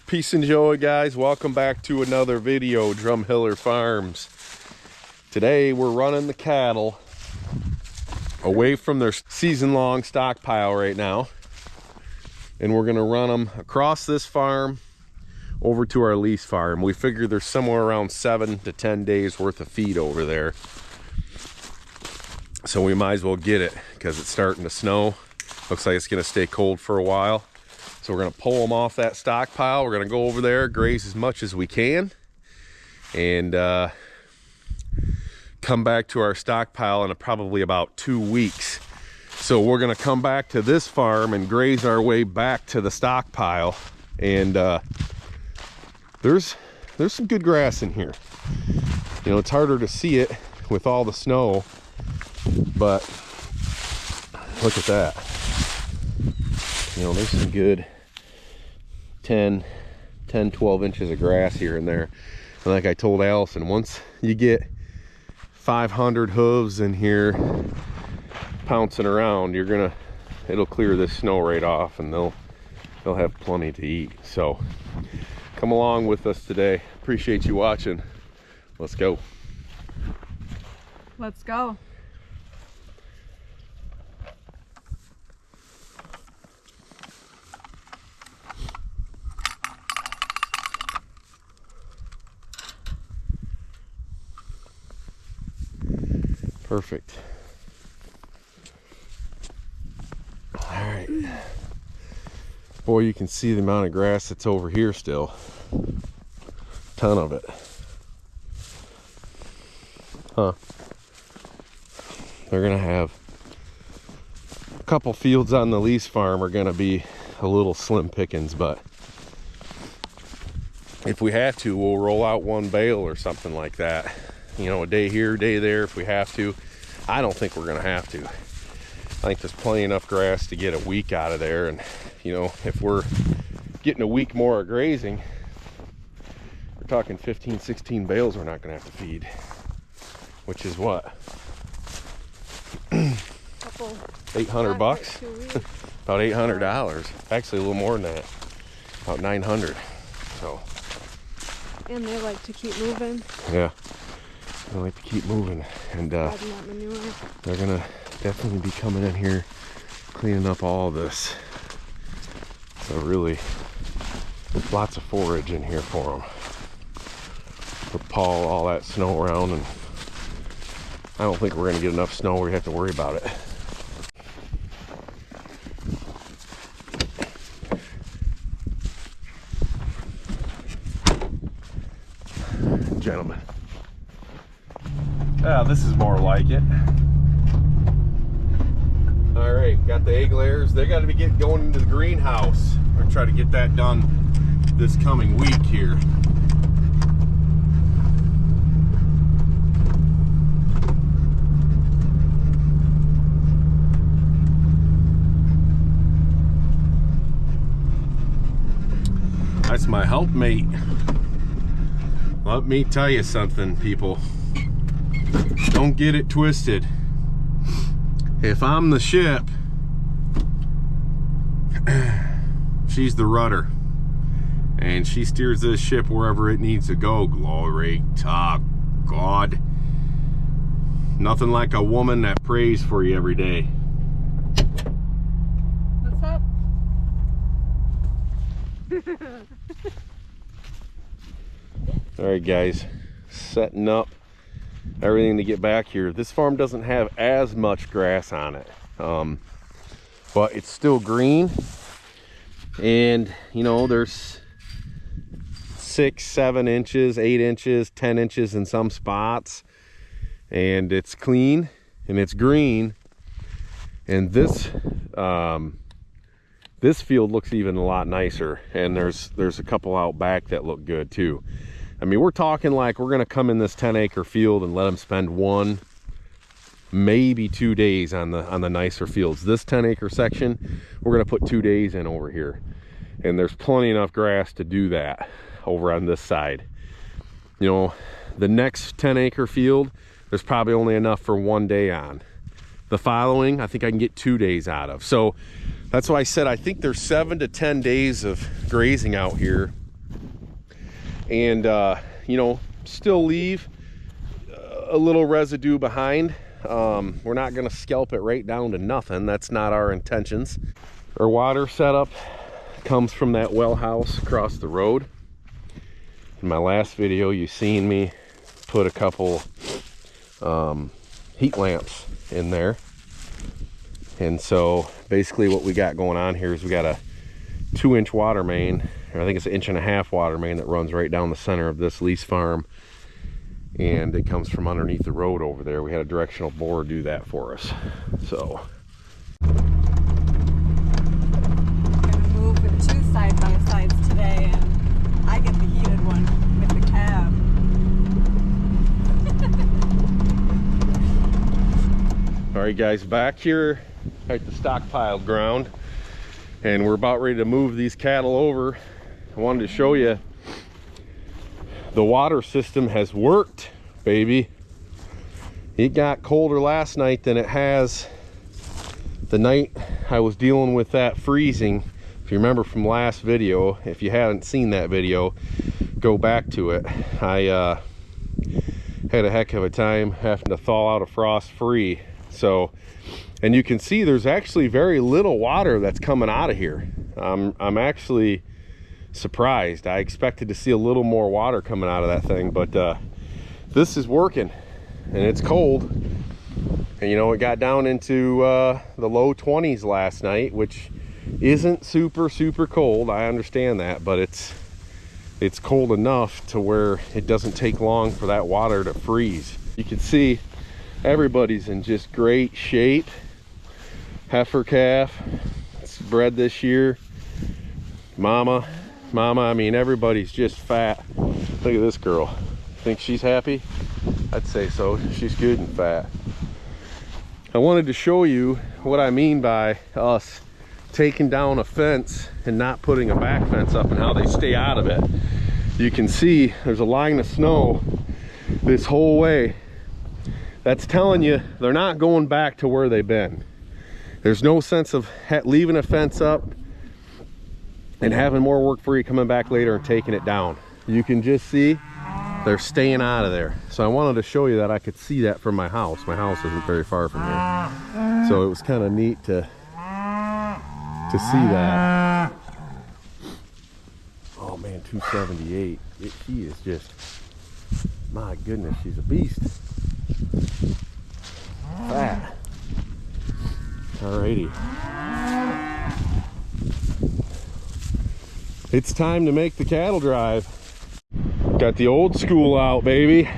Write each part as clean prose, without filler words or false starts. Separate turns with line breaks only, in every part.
Peace and joy, guys. Welcome back to another video, Drumheller Farms. Today we're running the cattle away from their season-long stockpile right now, and we're gonna run them across this farm over to our lease farm. We figure there's somewhere around 7 to 10 days worth of feed over there, so we might as well get it because it's starting to snow. Looks like it's gonna stay cold for a while. So we're gonna pull them off that stockpile. We're gonna go over there, graze as much as we can, and come back to our stockpile in probably about 2 weeks. So we're gonna come back to this farm and graze our way back to the stockpile. And there's some good grass in here. You know, it's harder to see it with all the snow, but look at that. You know, there's some good 12 inches of grass here and there. And like I told Allison, once you get 500 hooves in here pouncing around, it'll clear this snow right off, and they'll have plenty to eat. So come along with us today. Appreciate you watching. Let's go.
Let's go.
Perfect. All right. Boy, you can see the amount of grass that's over here still. Ton of it. Huh. They're gonna have a couple fields on the lease farm are gonna be a little slim pickings, but if we have to, we'll roll out one bale or something like that. You know, a day here, a day there if we have to. I don't think we're gonna have to. I think there's plenty enough grass to get a week out of there, and you know, if we're getting a week more of grazing, we're talking 15, 16 bales we're not gonna have to feed, which is what? 800 bucks? About $800. Actually a little more than that. About 900. So.
And they like to keep moving.
Yeah. They like to keep moving, and they're gonna definitely be coming in here cleaning up all of this. So really, lots of forage in here for them. We'll paw all that snow around, and I don't think we're gonna get enough snow where we have to worry about it. Gentlemen. This is more like it. All right, got the egg layers. They got to be going into the greenhouse. We're gonna try to get that done this coming week here. That's my helpmate. Let me tell you something, people. Don't get it twisted. If I'm the ship, she's the rudder, and she steers this ship wherever it needs to go. Glory to God. Nothing like a woman that prays for you every day.
What's up?
All right, guys, setting up everything to get back here. This farm doesn't have as much grass on it, but it's still green, and you know, there's 6, 7 inches, 8 inches, 10 inches in some spots, and it's clean and it's green. And this this field looks even a lot nicer, and there's a couple out back that look good too. I mean, we're talking like we're gonna come in this 10-acre field and let them spend 1, maybe 2 days on the nicer fields. This 10-acre section, we're gonna put 2 days in over here, and there's plenty enough grass to do that over on this side. You know, the next 10-acre field, there's probably only enough for 1 day on. The following, I think I can get 2 days out of. So that's why I said I think there's 7 to 10 days of grazing out here and you know, still leave a little residue behind. We're not gonna scalp it right down to nothing. That's not our intentions. Our water setup comes from that well house across the road. In my last video, you seen me put a couple heat lamps in there. And so basically what we got going on here is we got a 2-inch water main, or I think it's an 1.5 inch water main that runs right down the center of this lease farm, and it comes from underneath the road over there. We had a directional bore do that for us. So
gonna move with 2 side-by-sides today, and I get the heated one with the cab.
all right guys, back here at the stockpiled ground, and we're about ready to move these cattle over. I wanted to show you the water system has worked, baby. It got colder last night than it has the night I was dealing with that freezing. If you remember from last video, if you haven't seen that video, go back to it. I had a heck of a time having to thaw out a frost free. So, and you can see there's actually very little water that's coming out of here. I'm actually surprised. I expected to see a little more water coming out of that thing, but this is working, and it's cold. And you know, it got down into the low 20s last night, which isn't super cold. I understand that, but it's cold enough to where it doesn't take long for that water to freeze. You can see everybody's in just great shape. Heifer calf, it's bred this year. Mama, I mean, everybody's just fat. Look at this girl. Think she's happy? I'd say so. She's good and fat. I wanted to show you what I mean by us taking down a fence and not putting a back fence up, and how they stay out of it. You can see there's a line of snow this whole way. That's telling you they're not going back to where they've been. There's no sense of leaving a fence up and having more work for you coming back later and taking it down. You can just see they're staying out of there. So I wanted to show you that I could see that from my house. My house isn't very far from here. So it was kind of neat to see that. Oh man, 278. He is just, my goodness, she's a beast. Fat. Alrighty. It's time to make the cattle drive. Got the old school out, baby.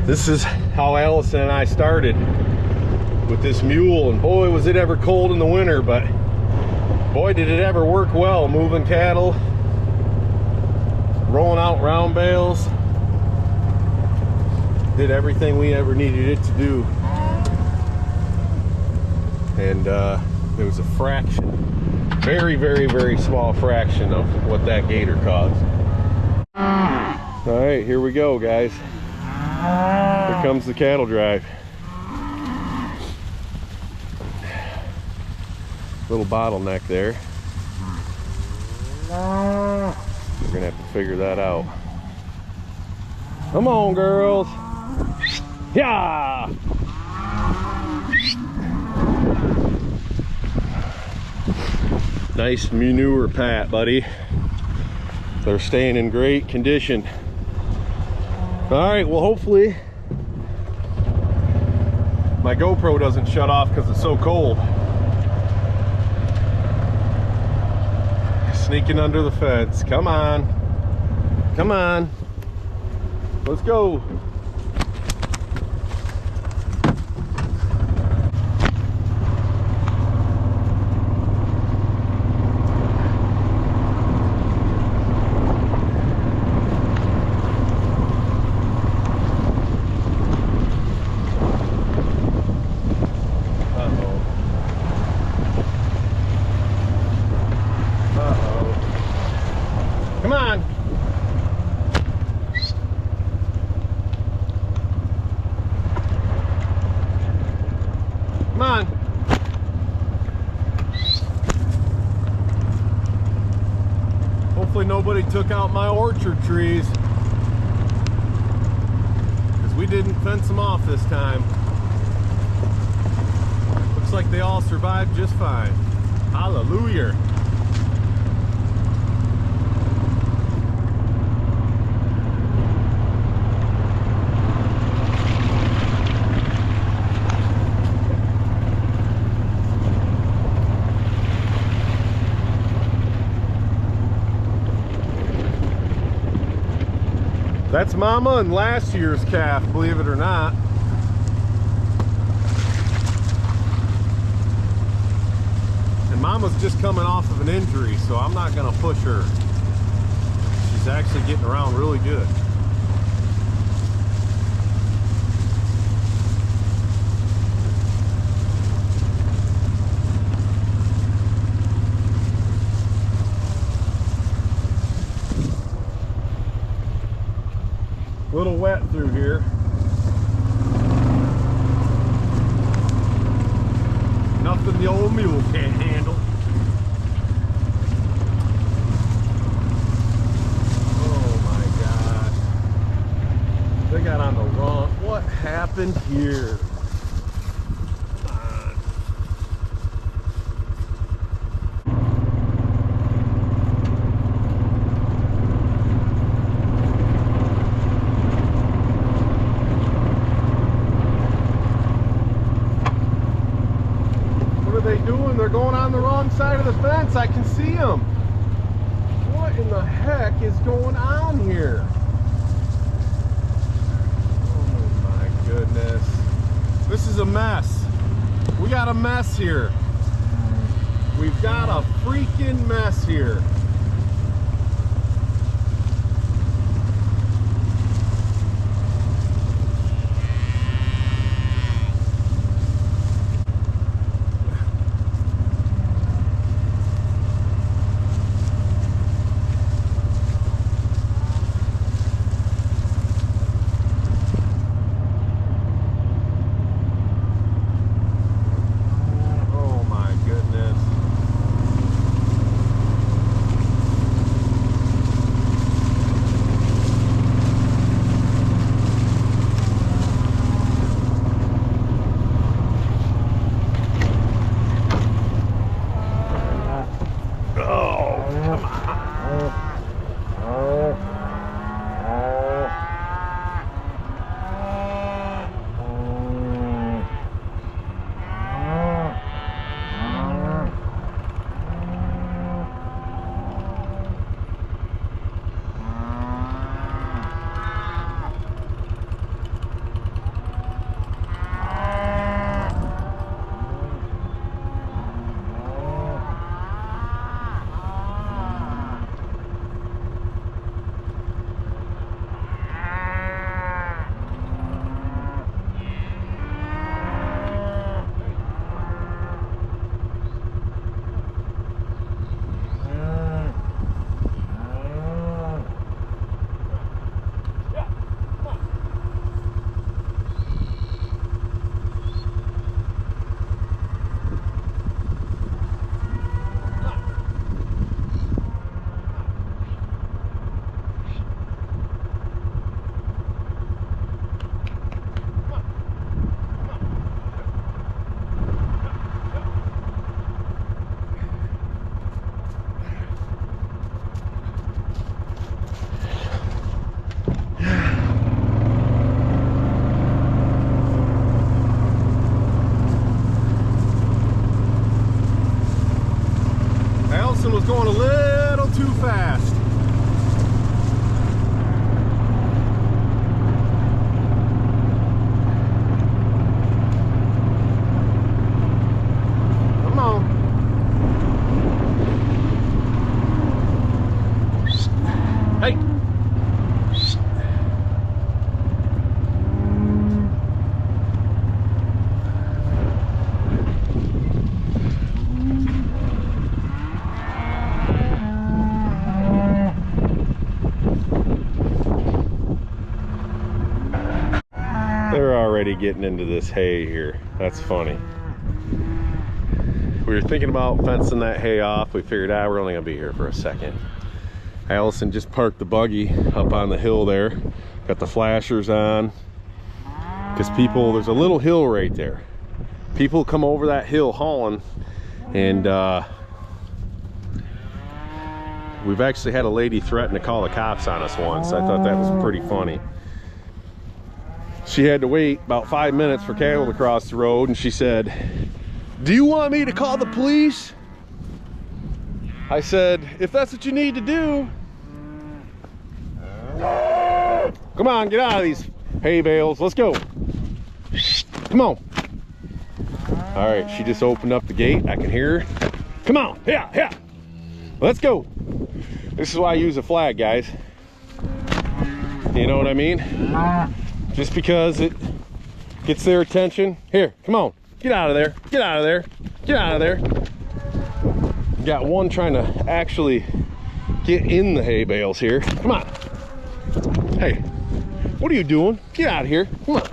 This is how Allison and I started with this mule, and boy was it ever cold in the winter, but boy did it ever work well, moving cattle, rolling out round bales. Did everything we ever needed it to do. And there was a fraction, very small fraction of what that gator caused. All right, here we go, guys. Here comes the cattle drive. Little bottleneck there. We're gonna have to figure that out. Come on, girls. Yeah. Nice manure pat, buddy. They're staying in great condition. All right, well, hopefully my GoPro doesn't shut off because it's so cold. Sneaking under the fence. Come on. Come on. Let's go. Come on. Come on. Hopefully Hopefully nobody took out my orchard trees, because we didn't fence them off this time. Looks like they all survived just fine. Hallelujah. That's Mama and last year's calf, believe it or not. And Mama's just coming off of an injury, so I'm not gonna push her. She's actually getting around really good. A little wet through here. Nothing the old mule can't handle. Oh my God. They got on the wrong. What happened here? They're going on the wrong side of the fence. I can see them. What in the heck is going on here? Oh my goodness. This is a mess. We got a mess here. We've got a freaking mess here. Was going a little too fast. Come on. Hey. They're already getting into this hay here. That's funny. We were thinking about fencing that hay off. We figured, we're only gonna be here for a second. Allison just parked the buggy up on the hill there. Got the flashers on. Because people, there's a little hill right there. People come over that hill hauling, and we've actually had a lady threaten to call the cops on us once. I thought that was pretty funny. She had to wait about 5 minutes for cattle to cross the road, and she said, "Do you want me to call the police?" I said, "If that's what you need to do." Come on, get out of these hay bales. Let's go. Come on. All right, she just opened up the gate. I can hear her. Come on. Yeah, yeah. Let's go. This is why I use a flag, guys. You know what I mean? Just because it gets their attention. Here, come on. Get out of there. Get out of there. Get out of there. Got one trying to actually get in the hay bales here. Come on. Hey, what are you doing? Get out of here. Come on.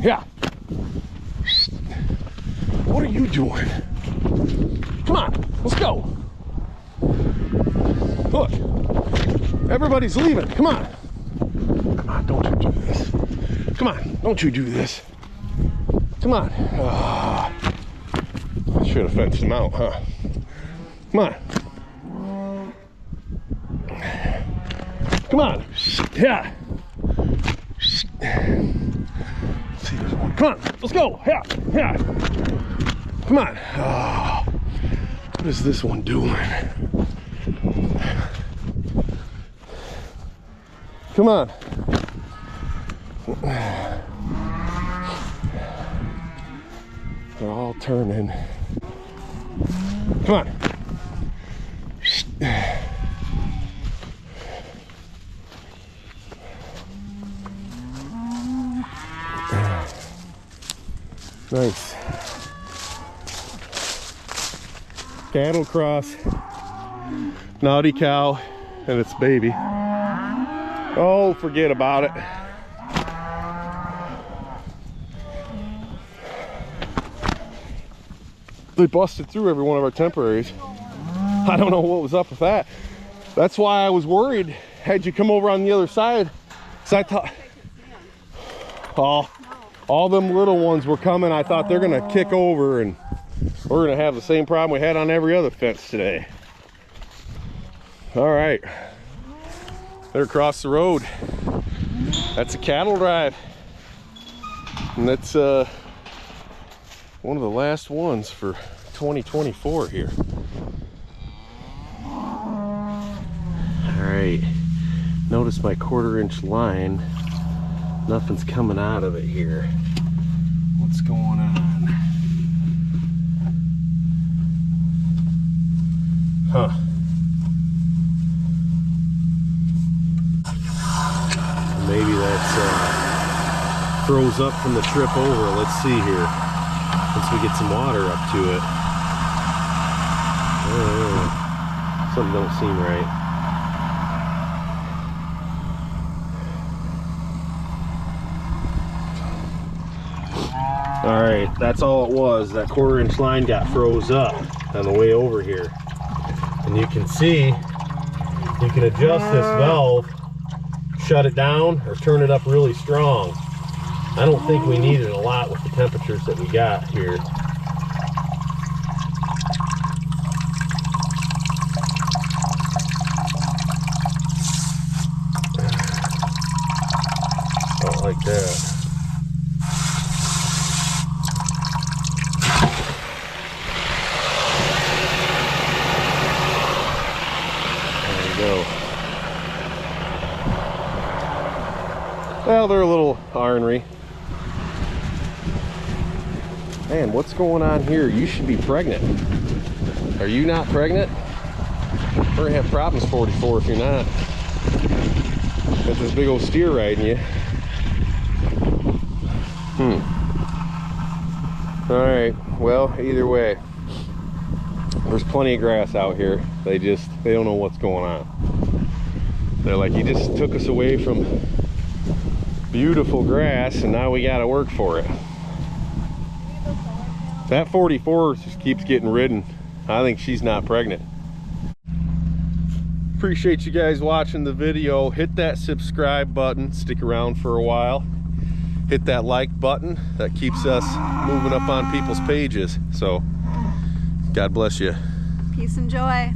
Yeah. What are you doing? Come on, let's go. Look, everybody's leaving. Come on. Come on, don't you do this. Come on, don't you do this. Come on. Oh, I should have fenced them out, huh? Come on. Come on. Yeah. See, there's one. Come on, let's go. Yeah, yeah. Come on. Oh, what is this one doing? Come on. They're all turning. Come on. Nice. Cattle cross, naughty cow and its baby. Oh, forget about it. They busted through every one of our temporaries. I don't know what was up with that. That's why I was worried. Had you come over on the other side, so I thought, oh, all them little ones were coming. I thought they're gonna kick over and we're gonna have the same problem we had on every other fence today. All right, they're across the road. That's a cattle drive, and that's one of the last ones for 2024 here. All right, notice my 1/4-inch line. Nothing's coming out of it here. What's going on? Huh. Maybe that's froze up from the trip over. Let's see here. Once we get some water up to it. Something don't seem right. All right, that's all it was. That 1/4-inch line got froze up on the way over here. And you can see, you can adjust this valve, shut it down, or turn it up really strong. I don't think we needed a lot with the temperatures that we got here. Not like that. Well, they're a little ornery. Man, what's going on here? You should be pregnant. Are you not pregnant? We're gonna have problems 44 if you're not. Got this big old steer riding you. All right, well, either way, there's plenty of grass out here. They don't know what's going on. They're like, you just took us away from beautiful grass and now we gotta work for it. That 44 just keeps getting ridden. I think she's not pregnant. appreciate you guys watching the video. Hit that subscribe button, stick around for a while. Hit that like button, that keeps us moving up on people's pages. So God bless you.
Peace and joy.